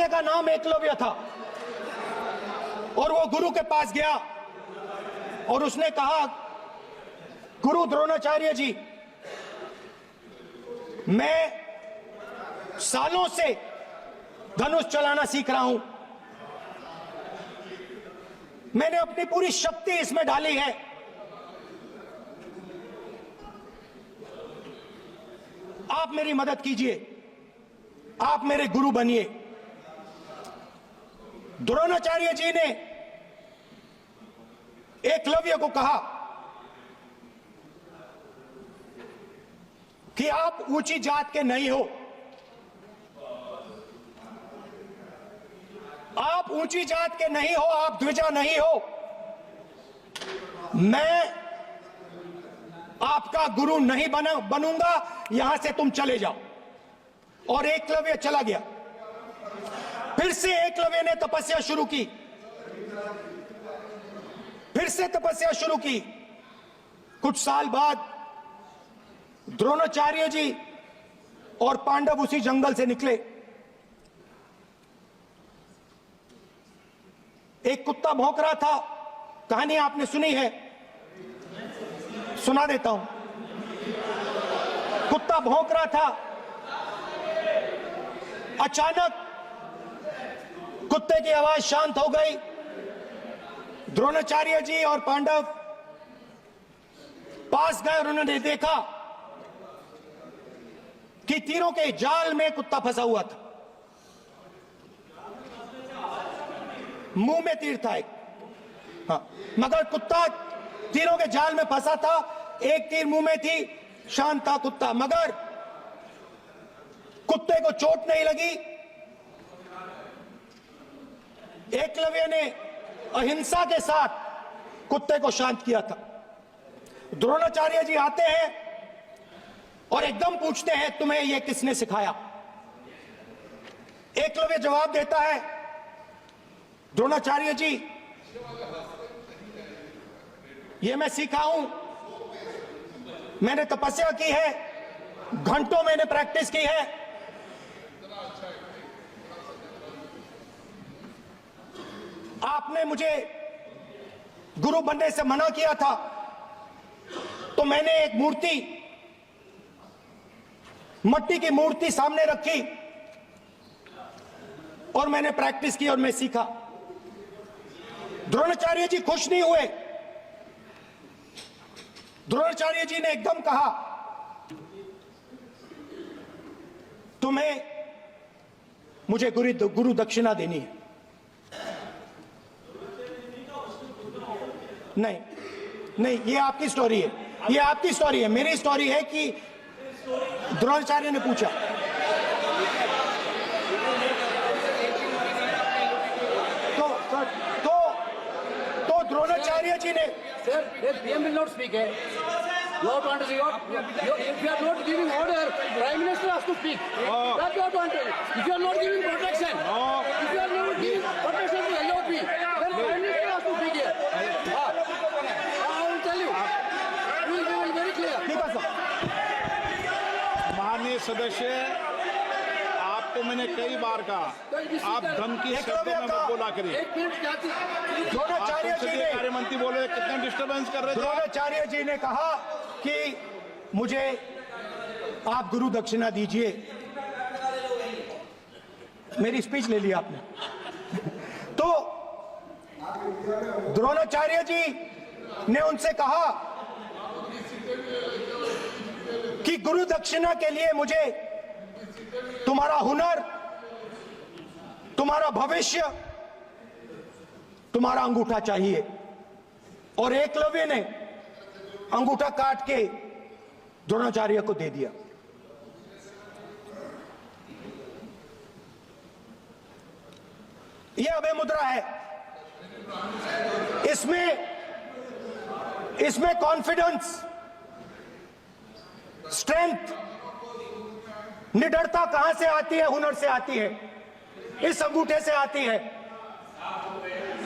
पिता का नाम एकलव्य था और वो गुरु के पास गया और उसने कहा, गुरु द्रोणाचार्य जी, मैं सालों से धनुष चलाना सीख रहा हूं, मैंने अपनी पूरी शक्ति इसमें डाली है, आप मेरी मदद कीजिए, आप मेरे गुरु बनिए। द्रोणाचार्य जी ने एकलव्य को कहा कि आप ऊंची जात के नहीं हो, आप ऊंची जात के नहीं हो, आप द्विजा नहीं हो, मैं आपका गुरु नहीं बनूंगा, यहां से तुम चले जाओ। और एकलव्य चला गया। फिर से एकलव्य ने तपस्या शुरू की, फिर से तपस्या शुरू की। कुछ साल बाद द्रोणाचार्य जी और पांडव उसी जंगल से निकले। एक कुत्ता भौंक रहा था, कहानी आपने सुनी है, सुना देता हूं। कुत्ता भौंक रहा था, अचानक कुत्ते की आवाज शांत हो गई। द्रोणाचार्य जी और पांडव पास गए और उन्होंने देखा कि तीरों के जाल में कुत्ता फंसा हुआ था, मुंह में तीर था एक, हाँ, मगर कुत्ता तीरों के जाल में फंसा था, एक तीर मुंह में थी, शांत था कुत्ता, मगर कुत्ते को चोट नहीं लगी। एकलव्य ने अहिंसा के साथ कुत्ते को शांत किया था। द्रोणाचार्य जी आते हैं और एकदम पूछते हैं, तुम्हें यह किसने सिखाया? एकलव्य जवाब देता है, द्रोणाचार्य जी, ये मैं सीखा हूं, मैंने तपस्या की है, घंटों मैंने प्रैक्टिस की है, आपने मुझे गुरु बनने से मना किया था, तो मैंने एक मूर्ति, मट्टी की मूर्ति सामने रखी और मैंने प्रैक्टिस की और मैं सीखा। द्रोणाचार्य जी खुश नहीं हुए। द्रोणाचार्य जी ने एकदम कहा, तुम्हें मुझे गुरु दक्षिणा देनी है। नहीं नहीं, ये आपकी स्टोरी है, ये आपकी स्टोरी है। मेरी स्टोरी है कि द्रोणाचार्य ने पूछा, तो द्रोणाचार्य जी ने, Sir, the PM will not speak. You have to understand. If you are not giving order, Prime Minister has to speak. That you have to understand. If you are not giving protection, if you are not giving protection to LOP, then Prime Minister has to speak here. I will tell you. We will be very clear. ठीक है sir. माननीय सदस्य, आपको मैंने कई बार कहा, आप धमकी शब्दों में मत बोला करिए। एक मिनट क्या थी? द्रोणाचार्य जी ने, कार्य मंत्री बोले, कितना डिस्टर्बेंस कर रहे थे। द्रोणाचार्य जी ने कहा कि मुझे आप गुरु दक्षिणा दीजिए। मेरी स्पीच ले ली आपने। तो द्रोणाचार्य जी ने उनसे कहा कि गुरु दक्षिणा के लिए मुझे तुम्हारा हुनर, तुम्हारा भविष्य, तुम्हारा अंगूठा चाहिए। और एकलव्य ने अंगूठा काट के द्रोणाचार्य को दे दिया। यह अभय मुद्रा है। इसमें कॉन्फिडेंस, स्ट्रेंथ, निडरता कहां से आती है? हुनर से आती है, इस अंगूठे से आती है।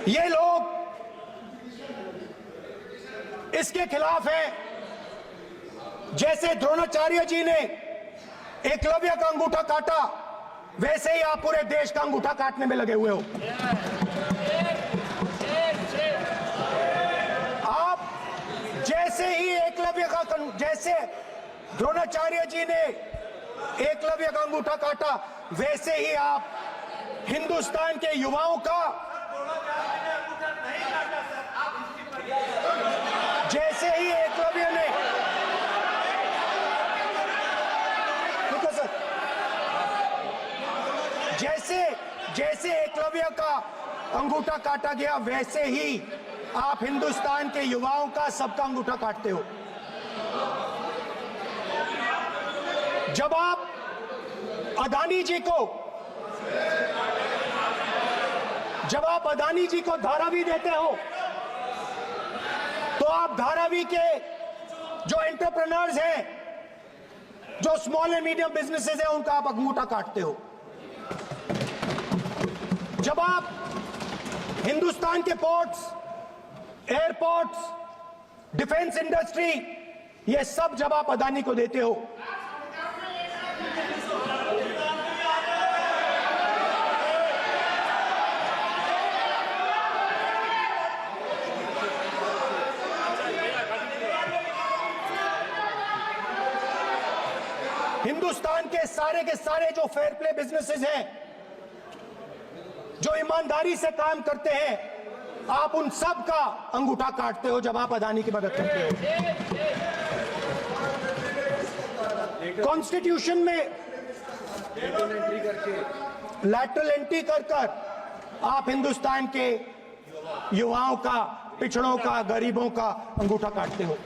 ये लोग इसके खिलाफ हैं। जैसे द्रोणाचार्य जी ने एकलव्य का अंगूठा काटा, वैसे ही आप पूरे देश का अंगूठा काटने में लगे हुए हो। आप जैसे ही जैसे द्रोणाचार्य जी ने एकलव्य का अंगूठा काटा, वैसे ही आप हिंदुस्तान के युवाओं का, जैसे ही एकलव्य ने, ठीक है सर, जैसे एकलव्य का अंगूठा काटा गया, वैसे ही आप हिंदुस्तान के युवाओं का, सबका अंगूठा काटते हो। जब आप अदानी जी को धारावी देते हो, तो आप धारावी के जो एंटरप्रेन्योर्स हैं, जो स्मॉल एंड मीडियम बिजनेसेस हैं, उनका आप अंगूठा काटते हो। जब आप हिंदुस्तान के पोर्ट्स, एयरपोर्ट्स, डिफेंस इंडस्ट्री, ये सब जब आप अदानी को देते हो, हिंदुस्तान के सारे जो फेयर प्ले बिजनेसेस हैं, जो ईमानदारी से काम करते हैं, आप उन सब का अंगूठा काटते हो जब आप अदानी की मदद करते हो। कॉन्स्टिट्यूशन में लैटरल एंट्री कर आप हिंदुस्तान के युवाओं का, पिछड़ों का, गरीबों का अंगूठा काटते हो।